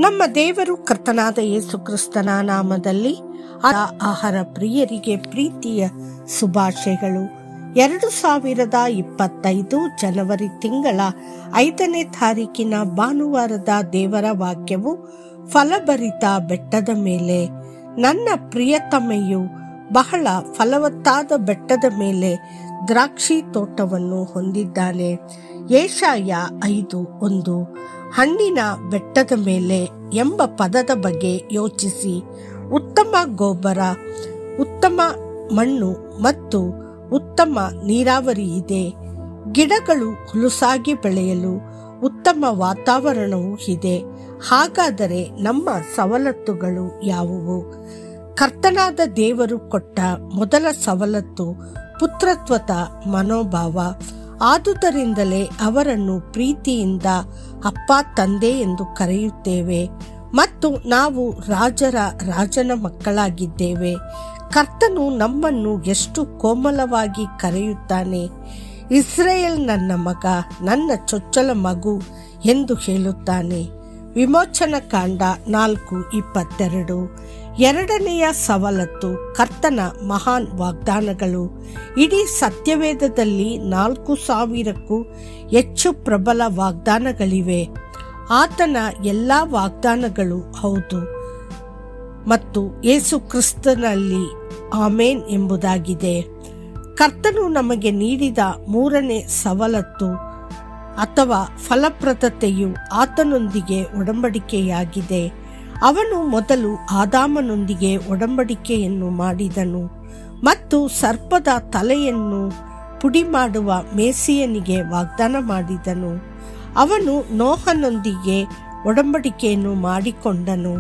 ನಮ್ಮ ದೇವರು ಕರ್ತನಾದ ಯೇಸು ಕ್ರಿಸ್ತನ ನಾಮದಲ್ಲಿ ಆಹಾರ ಪ್ರಿಯರಿಗೆ ಪ್ರೀತಿಯ ಶುಭಾಶಯಗಳು. 2025 ಜನವರಿ ತಿಂಗಳ 5ನೇ ತಾರೀಕಿನ ಭಾನುವಾರದ ದೇವರ ವಾಕ್ಯವು, ಫಲಭರಿತ ಬೆಟ್ಟದ ಮೇಲೆ ನನ್ನ ಪ್ರಿಯತಮೆಯು ಬಹಳ ಫಲವತ್ತಾದ ಬೆಟ್ಟದ ಮೇಲೆ ದ್ರಾಕ್ಷಿ ತೋಟವನ್ನು ಹೊಂದಿದ್ದಾನೆ. ಯೆಶಾಯ 5:1. ಹಣ್ಣಿನ ಬೆಟ್ಟದ ಮೇಲೆ ಎಂಬ ಪದದ ಬಗ್ಗೆ ಯೋಚಿಸಿ. ಉತ್ತಮ ಗೊಬ್ಬರ, ಉತ್ತಮ ಮಣ್ಣು ಮತ್ತು ಉತ್ತಮ ನೀರಾವರಿ ಇದೆ. ಗಿಡಗಳು ಹುಲುಸಾಗಿ ಬೆಳೆಯಲು ಉತ್ತಮ ವಾತಾವರಣವೂ ಇದೆ. ಹಾಗಾದರೆ ನಮ್ಮ ಸವಲತ್ತುಗಳು ಯಾವುವು? ಕರ್ತನಾದ ದೇವರು ಕೊಟ್ಟ ಮೊದಲ ಸವಲತ್ತು ಪುತ್ರತ್ವದ ಮನೋಭಾವ. ಆದುದರಿಂದಲೇ ಅವರನ್ನು ಪ್ರೀತಿಯಿಂದ ಅಪ್ಪ, ತಂದೆ ಎಂದು ಕರೆಯುತ್ತೇವೆ ಮತ್ತು ನಾವು ರಾಜನ ಮಕ್ಕಳಾಗಿದ್ದೇವೆ. ಕರ್ತನು ನಮ್ಮನ್ನು ಎಷ್ಟು ಕೋಮಲವಾಗಿ ಕರೆಯುತ್ತಾನೆ. ಇಸ್ರಾಯೇಲ್ ನನ್ನ ಮಗ, ನನ್ನ ಚೊಚ್ಚಲ ಮಗು ಎಂದು ಹೇಳುತ್ತಾನೆ. ವಿಮೋಚನ ಕಾಂಡ 4:22. ಎರಡನೆಯ ಸವಲತ್ತು ಕರ್ತನ ಮಹಾನ್ ವಾಗ್ದಾನಗಳು. ಇಡೀ ಸತ್ಯವೇದದಲ್ಲಿ 4,000ಕ್ಕೂ ಹೆಚ್ಚು ಪ್ರಬಲ ವಾಗ್ದಾನಗಳಿವೆ. ಆತನ ಎಲ್ಲಾ ವಾಗ್ದಾನಗಳು ಹೌದು ಮತ್ತು ಯೇಸು ಕ್ರಿಸ್ತನಲ್ಲಿ ಆಮೇನ್ ಎಂಬುದಾಗಿದೆ. ಕರ್ತನು ನಮಗೆ ನೀಡಿದ ಮೂರನೇ ಸವಲತ್ತು ಅಥವಾ ಫಲಪ್ರದತೆಯು ಆತನೊಂದಿಗೆ ಒಡಂಬಡಿಕೆಯಾಗಿದೆ. ಅವನು ಮೊದಲು ಆದಾಮನೊಂದಿಗೆ ಒಡಂಬಡಿಕೆಯನ್ನು ಮಾಡಿದನು ಮತ್ತು ಸರ್ಪದ ತಲೆಯನ್ನು ಪುಡಿ ಮಾಡುವ ಮೇಸಿಯನಿಗೆ ವಾಗ್ದಾನ ಮಾಡಿದನು. ಅವನು ನೋಹನೊಂದಿಗೆ ಒಡಂಬಡಿಕೆಯನ್ನು ಮಾಡಿಕೊಂಡನು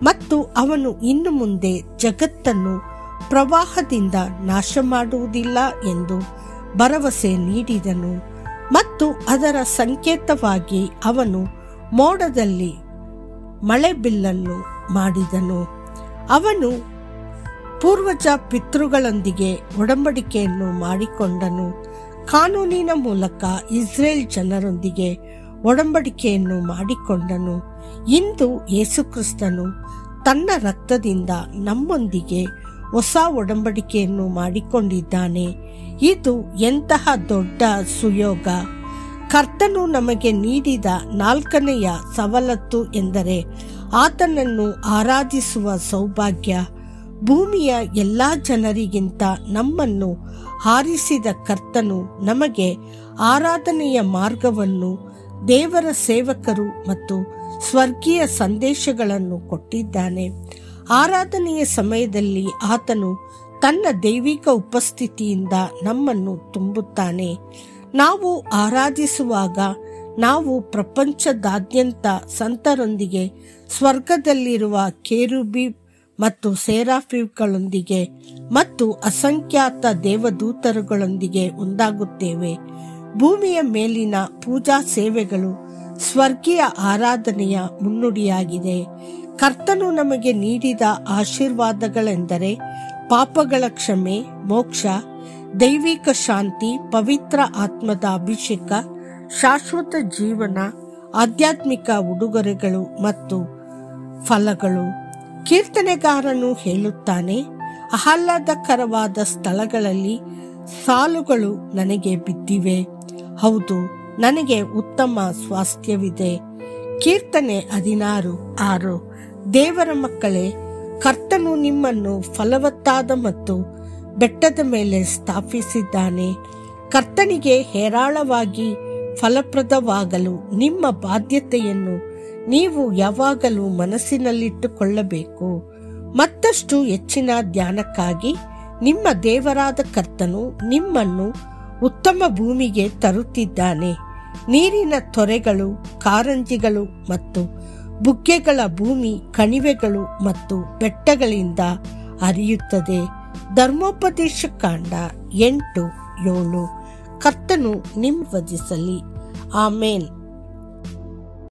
ಮತ್ತು ಅವನು ಇನ್ನು ಮುಂದೆ ಜಗತ್ತನ್ನು ಪ್ರವಾಹದಿಂದ ನಾಶ ಮಾಡುವುದಿಲ್ಲ ಎಂದು ಭರವಸೆ ನೀಡಿದನು ಮತ್ತು ಅದರ ಸಂಕೇತವಾಗಿ ಅವನು ಮೋಡದಲ್ಲಿ ಮಳೆ ಬಿಲ್ಲನ್ನು ಮಾಡಿದನು. ಅವನು ಪೂರ್ವಜ ಪಿತೃಗಳೊಂದಿಗೆ ಒಡಂಬಡಿಕೆಯನ್ನು ಮಾಡಿಕೊಂಡನು. ಕಾನೂನಿನ ಮೂಲಕ ಇಸ್ರೇಲ್ ಜನರೊಂದಿಗೆ ಒಡಂಬಡಿಕೆಯನ್ನು ಮಾಡಿಕೊಂಡನು. ಇಂದು ಯೇಸುಕ್ರಿಸ್ತನು ತನ್ನ ರಕ್ತದಿಂದ ನಮ್ಮೊಂದಿಗೆ ಹೊಸ ಒಡಂಬಡಿಕೆಯನ್ನು ಮಾಡಿಕೊಂಡಿದ್ದಾನೆ. ಇದು ಎಂತಹ ದೊಡ್ಡ ಸುಯೋಗ! ಕರ್ತನು ನಮಗೆ ನೀಡಿದ 4ನೆಯ ಸವಲತ್ತು ಎಂದರೆ ಆತನನ್ನು ಆರಾಧಿಸುವ ಸೌಭಾಗ್ಯ. ಭೂಮಿಯ ಎಲ್ಲಾ ಜನರಿಗಿಂತ ನಮ್ಮನ್ನು ಆರಿಸಿದ ಕರ್ತನು ನಮಗೆ ಆರಾಧನೆಯ ಮಾರ್ಗವನ್ನು, ದೇವರ ಸೇವಕರು ಮತ್ತು ಸ್ವರ್ಗೀಯ ಸಂದೇಶಗಳನ್ನು ಕೊಟ್ಟಿದ್ದಾನೆ. ಆರಾಧನೆಯ ಸಮಯದಲ್ಲಿ ಆತನು ತನ್ನ ದೈವಿಕ ಉಪಸ್ಥಿತಿಯಿಂದ ನಮ್ಮನ್ನು ತುಂಬುತ್ತಾನೆ. ನಾವು ಆರಾಧಿಸುವಾಗ ನಾವು ಪ್ರಪಂಚದಾದ್ಯಂತ ಸಂತರೊಂದಿಗೆ, ಸ್ವರ್ಗದಲ್ಲಿರುವ ಕೆರೂಬಿ ಮತ್ತು ಸೆರಾಫಿಮ್ಗಳೊಂದಿಗೆ ಮತ್ತು ಅಸಂಖ್ಯಾತ ದೇವದೂತರುಗಳೊಂದಿಗೆ ಒಂದಾಗುತ್ತೇವೆ. ಭೂಮಿಯ ಮೇಲಿನ ಪೂಜಾ ಸೇವೆಗಳು ಸ್ವರ್ಗೀಯ ಆರಾಧನೆಯ ಮುನ್ನುಡಿಯಾಗಿದೆ. ಕರ್ತನು ನಮಗೆ ನೀಡಿದ ಆಶೀರ್ವಾದಗಳೆಂದರೆ ಪಾಪಗಳ ಕ್ಷಮೆ, ಮೋಕ್ಷ, ದೈವಿಕ ಶಾಂತಿ, ಪವಿತ್ರ ಆತ್ಮದ ಅಭಿಷೇಕ, ಶಾಶ್ವತ ಜೀವನ, ಆಧ್ಯಾತ್ಮಿಕ ಉಡುಗೊರೆಗಳು ಮತ್ತು ಫಲಗಳು. ಕೀರ್ತನೆಗಾರನು ಹೇಳುತ್ತಾನೆ, ಆಹ್ಲಾದಕರವಾದ ಸ್ಥಳಗಳಲ್ಲಿ ಸಾಲುಗಳು ನನಗೆ ಬಿದ್ದಿವೆ. ಹೌದು, ನನಗೆ ಉತ್ತಮ ಸ್ವಾಸ್ಥ್ಯವಿದೆ. ಕೀರ್ತನೆ 16:6. ದೇವರ ಮಕ್ಕಳೇ, ಕರ್ತನು ನಿಮ್ಮನ್ನು ಫಲವತ್ತಾದ ಮತ್ತು ಬೆಟ್ಟದ ಮೇಲೆ ಸ್ಥಾಪಿಸಿದ್ದಾನೆ. ಕರ್ತನಿಗೆ ಹೇರಾಳವಾಗಿ ಫಲಪ್ರದವಾಗಲು ನಿಮ್ಮ ಬಾಧ್ಯತೆಯನ್ನು ನೀವು ಯಾವಾಗಲೂ ಮನಸ್ಸಿನಲ್ಲಿಟ್ಟುಕೊಳ್ಳಬೇಕು. ಮತ್ತಷ್ಟು ಹೆಚ್ಚಿನ ಧ್ಯಾನಕ್ಕಾಗಿ ನಿಮ್ಮ ದೇವರಾದ ಕರ್ತನು ನಿಮ್ಮನ್ನು ಉತ್ತಮ ಭೂಮಿಗೆ ತರುತ್ತಿದ್ದಾನೆ. ನೀರಿನ ತೊರೆಗಳು, ಕಾರಂಜಿಗಳು ಮತ್ತು ಬುಗ್ಗೆಗಳ ಭೂಮಿ, ಕಣಿವೆಗಳು ಮತ್ತು ಬೆಟ್ಟಗಳಿಂದ ಹರಿಯುತ್ತದೆ. ಧರ್ಮೋಪದೇಶ ಕಾಂಡ 8:7. ಕರ್ತನು ನಿಮ್ಮನ್ನು ವಧಿಸಲಿ. ಆಮೇನ್.